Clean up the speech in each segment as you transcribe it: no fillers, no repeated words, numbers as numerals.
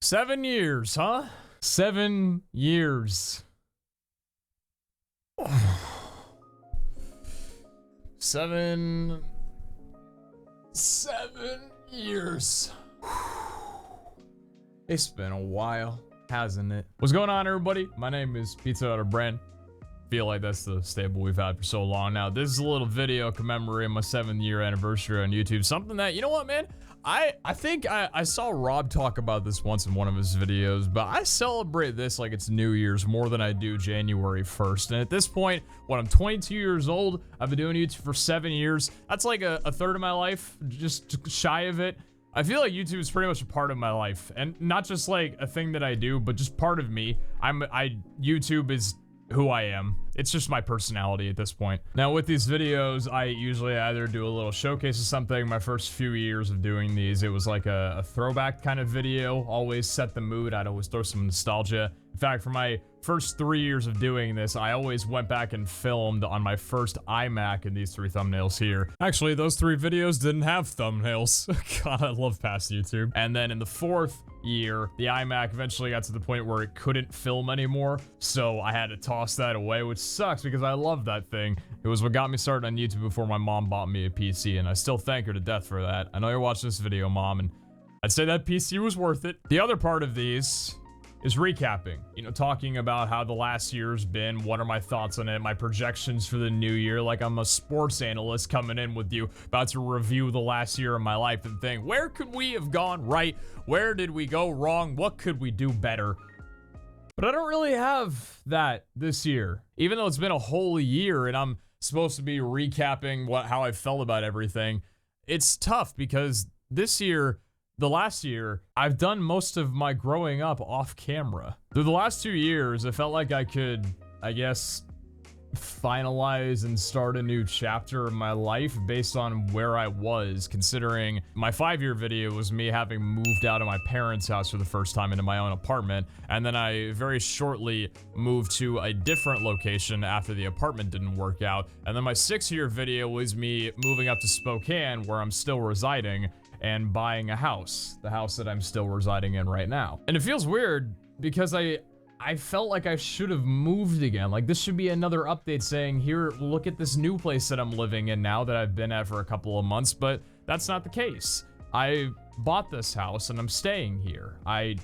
7 years, huh? 7 years. Seven years. It's been a while, hasn't it? What's going on, everybody? My name is PeteZahHutt, or Brand. Feel like that's the stable we've had for so long now. This is a little video commemorating my 7-year anniversary on YouTube. Something that, you know what, man? I think I saw Rob talk about this once in one of his videos, but I celebrate this like it's New Year's more than I do January 1st. And at this point, when I'm 22 years old, I've been doing YouTube for 7 years. That's like a third of my life, just shy of it. I feel like YouTube is pretty much a part of my life, and not just like a thing that I do, but just part of me. YouTube is who I am. It's just my personality at this point. Now with these videos, I usually either do a little showcase of something. My first few years of doing these, it was like a throwback kind of video, always set the mood. I'd always throw some nostalgia. In fact, for my first 3 years of doing this, I always went back and filmed on my first iMac in these 3 thumbnails here. Actually, those 3 videos didn't have thumbnails. God, I love past YouTube. And then in the 4th year, the iMac eventually got to the point where it couldn't film anymore, so I had to toss that away, which sucks because I love that thing. It was what got me started on YouTube before my mom bought me a PC, and I still thank her to death for that. I know you're watching this video, Mom, and I'd say that PC was worth it. The other part of these is recapping, you know, talking about how the last year's been, what are my thoughts on it, my projections for the new year, like I'm a sports analyst coming in with you, about to review the last year of my life and think, where could we have gone right? Where did we go wrong? What could we do better? But I don't really have that this year, even though it's been a whole year and I'm supposed to be recapping how I felt about everything. It's tough because this year, the last year, I've done most of my growing up off camera. Through the last 2 years, I felt like I could, I guess, finalize and start a new chapter of my life based on where I was, considering my 5-year video was me having moved out of my parents' house for the first time into my own apartment, and then I very shortly moved to a different location after the apartment didn't work out, and then my 6-year video was me moving up to Spokane, where I'm still residing, and buying a house, the house that I'm still residing in right now. And it feels weird because I felt like I should have moved again. Like, this should be another update saying, here, look at this new place that I'm living in now that I've been at for a couple of months, but that's not the case. I bought this house and I'm staying here. I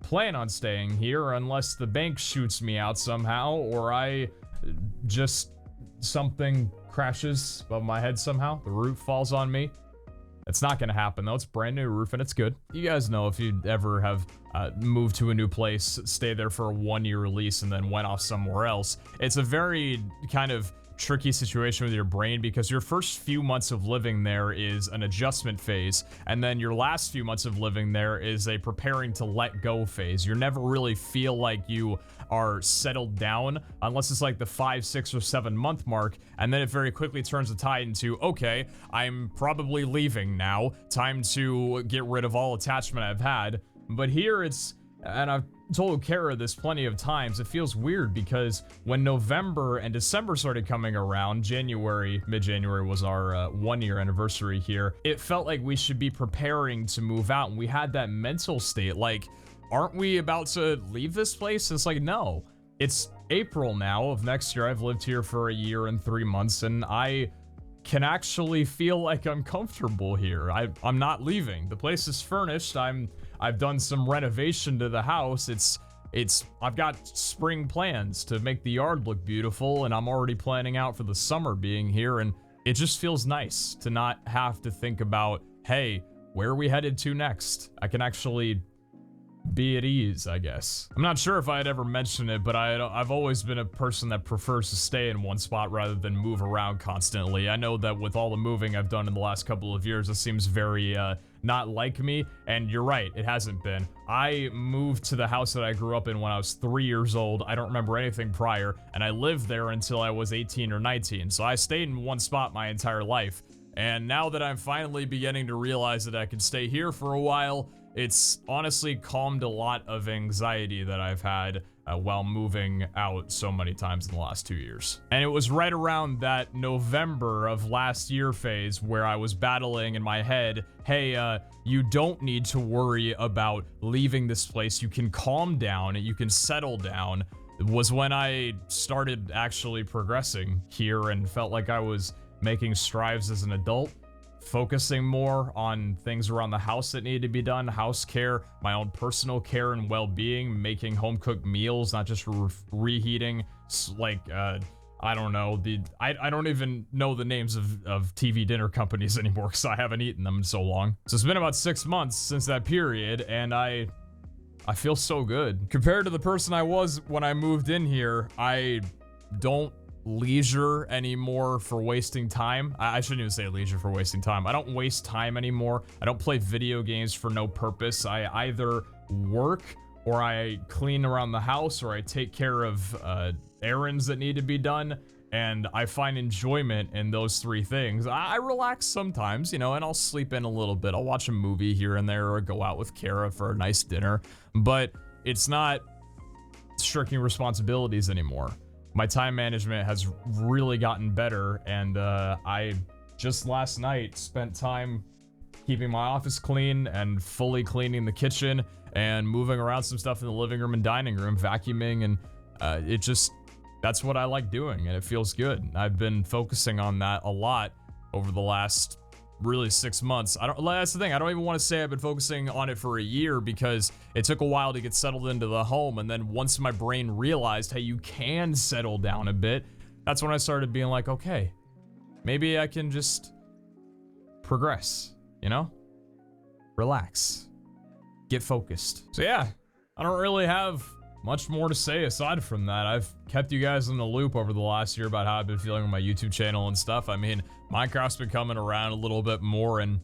plan on staying here unless the bank shoots me out somehow, or something crashes above my head somehow. The roof falls on me. It's not gonna happen though. It's a brand new roof and it's good. You guys know if you ever have moved to a new place, stay there for a 1-year lease and then went off somewhere else. It's a very kind of tricky situation with your brain because your first few months of living there is an adjustment phase, and then your last few months of living there is a preparing to let go phase. You never really feel like you are settled down unless it's like the 5, 6, or 7 month mark, and then it very quickly turns the tide into, okay, I'm probably leaving now, time to get rid of all attachment I've had. But here it's, and I've told Kara this plenty of times, it feels weird because when November and December started coming around, mid-January was our 1-year anniversary here, it felt like we should be preparing to move out, and we had that mental state like, aren't we about to leave this place? It's like, no, it's April now of next year. I've lived here for a year and 3 months, and I can actually feel like I'm comfortable here. I'm not leaving. The place is furnished. I've done some renovation to the house. I've got spring plans to make the yard look beautiful, and I'm already planning out for the summer being here, and it just feels nice to not have to think about, hey, where are we headed to next? I can actually be at ease, I guess. I'm not sure if I had ever mentioned it, but I've always been a person that prefers to stay in one spot rather than move around constantly. I know that with all the moving I've done in the last couple of years, it seems very not like me, and you're right, it hasn't been. I moved to the house that I grew up in when I was 3 years old. I don't remember anything prior, and I lived there until I was 18 or 19, so I stayed in one spot my entire life. And now that I'm finally beginning to realize that I can stay here for a while, it's honestly calmed a lot of anxiety that I've had while moving out so many times in the last 2 years. And it was right around that November of last year phase where I was battling in my head, hey, you don't need to worry about leaving this place. You can calm down and you can settle down. It was when I started actually progressing here and felt like I was making strides as an adult, focusing more on things around the house that needed to be done, house care, my own personal care and well-being, making home-cooked meals, not just reheating, like, I don't know, I don't even know the names of TV dinner companies anymore because I haven't eaten them in so long. So it's been about 6 months since that period, and I feel so good. Compared to the person I was when I moved in here, I don't leisure anymore for wasting time. I shouldn't even say leisure for wasting time. I don't waste time anymore. I don't play video games for no purpose. I either work or I clean around the house or I take care of errands that need to be done, and I find enjoyment in those three things. I relax sometimes, you know, and I'll sleep in a little bit. I'll watch a movie here and there or go out with Kara for a nice dinner, but it's not shirking responsibilities anymore. My time management has really gotten better, and I just last night spent time keeping my office clean and fully cleaning the kitchen and moving around some stuff in the living room and dining room, vacuuming, and that's what I like doing, and it feels good. I've been focusing on that a lot over the last really 6 months. That's the thing, I don't even want to say I've been focusing on it for a year because it took a while to get settled into the home, and then once my brain realized, hey, you can settle down a bit, that's when I started being like, okay, maybe I can just progress, you know? Relax. Get focused. So yeah, I don't really have much more to say aside from that. I've kept you guys in the loop over the last year about how I've been feeling with my YouTube channel and stuff. I mean, Minecraft's been coming around a little bit more, and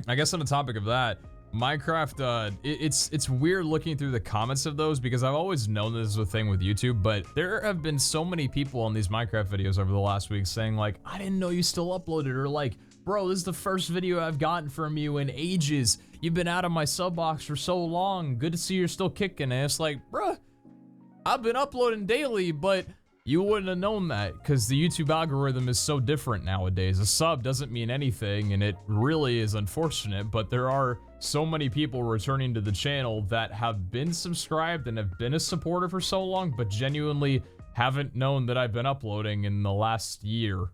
I guess on the topic of that, Minecraft, it's weird looking through the comments of those because I've always known this is a thing with YouTube, but there have been so many people on these Minecraft videos over the last week saying like, I didn't know you still uploaded, or like, bro, this is the first video I've gotten from you in ages. You've been out of my sub box for so long. Good to see you're still kicking. And it's like, bruh, I've been uploading daily, but you wouldn't have known that because the YouTube algorithm is so different nowadays. A sub doesn't mean anything, and it really is unfortunate, but there are so many people returning to the channel that have been subscribed and have been a supporter for so long, but genuinely haven't known that I've been uploading in the last year.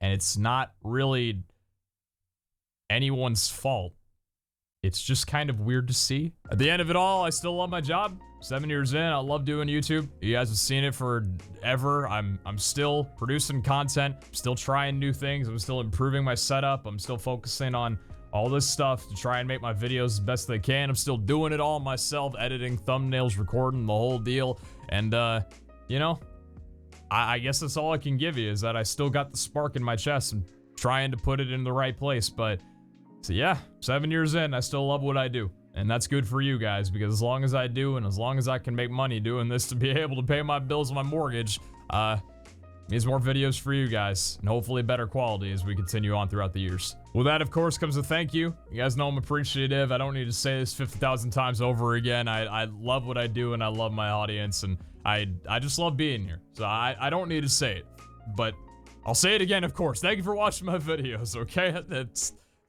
And it's not really anyone's fault. It's just kind of weird to see. At the end of it all, I still love my job. 7 years in, I love doing YouTube. You guys have seen it forever. I'm still producing content. I'm still trying new things. I'm still improving my setup. I'm still focusing on all this stuff to try and make my videos as best they can. I'm still doing it all myself, editing, thumbnails, recording, the whole deal. And, you know, I guess that's all I can give you is that I still got the spark in my chest and trying to put it in the right place. But so yeah, 7 years in, I still love what I do. And that's good for you guys because as long as I do and as long as I can make money doing this to be able to pay my bills and my mortgage, means more videos for you guys and hopefully better quality as we continue on throughout the years. With that, of course, comes a thank you. You guys know I'm appreciative. I don't need to say this 50,000 times over again. I love what I do and I love my audience and I just love being here. So I don't need to say it, but I'll say it again, of course. Thank you for watching my videos, okay?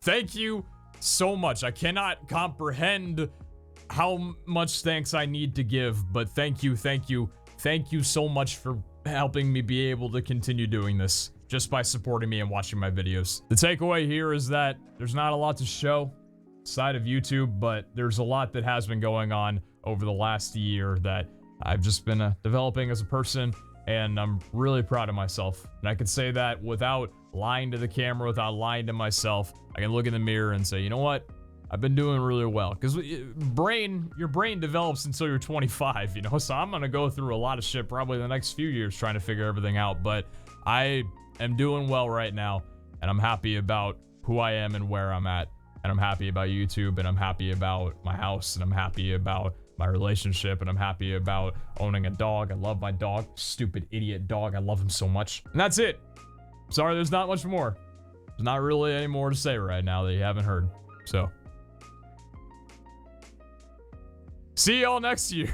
Thank you so much. I cannot comprehend how much thanks I need to give, but thank you so much for helping me be able to continue doing this just by supporting me and watching my videos. The takeaway here is that there's not a lot to show side of YouTube, but there's a lot that has been going on over the last year that I've just been developing as a person, and I'm really proud of myself. And I can say that without lying to the camera, without lying to myself. I can look in the mirror and say, you know what? I've been doing really well. Because your brain develops until you're 25, you know? So I'm going to go through a lot of shit probably the next few years trying to figure everything out. But I am doing well right now. And I'm happy about who I am and where I'm at. And I'm happy about YouTube. And I'm happy about my house. And I'm happy about my relationship. And I'm happy about owning a dog. I love my dog. Stupid idiot dog. I love him so much. And that's it. Sorry, there's not much more. There's not really any more to say right now that you haven't heard. So, see y'all next year.